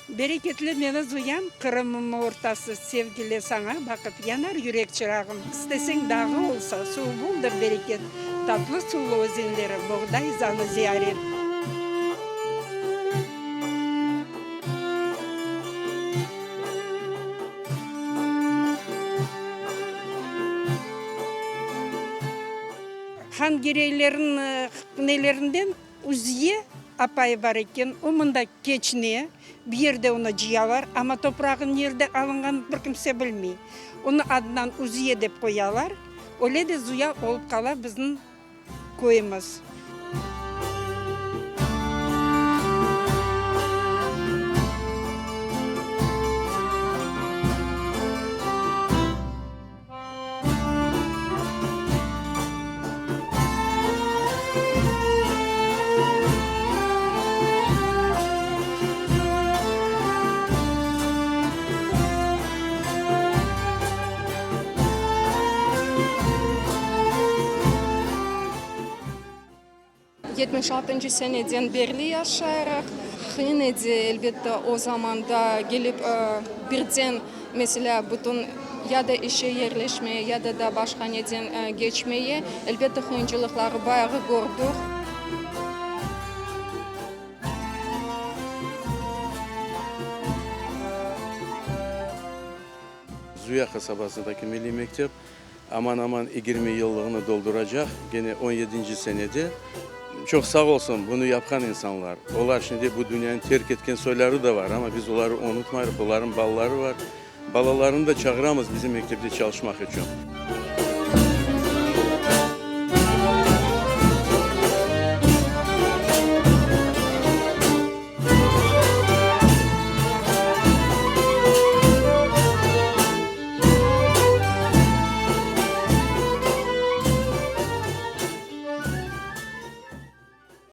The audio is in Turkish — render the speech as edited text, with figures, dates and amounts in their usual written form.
Берекетлі мені зуям, Қырымым ортасы sevgili sana бақыт янар жүрек чырағым. Істесең дағы олса, су болдыр берекет, татлы сулы өзендері, бұғдай заны зиярет. Хан керейлерін нелерінден Үзие апай бар екен, о мында кечіне, bir yerde onu ciyalar ama toprağın nerede alıngan bir kimse bilmiyor. Onu adından Uziye dep koyarlar. Öyle de Zuya olup kala bizim koyumuz. ...76. seneden beri yaşayarak, yine de elbette o zamanda gelip birden mesela bütün ya da işe yerleşmeye ya da başka neden geçmeye elbette oyunculukları bayağı gördük. Zuya kasabasındaki Milli Mektep aman aman 20 yıllığını dolduracak. Gene 17. senede. Çok sağ olsun bunu yapan insanlar. Onlar şimdi bu dünyanın terk etken soyları da var ama biz onları unutmayırıq. Onların balaları var. Balalarını da çağıramız bizim mektepte çalışmak için.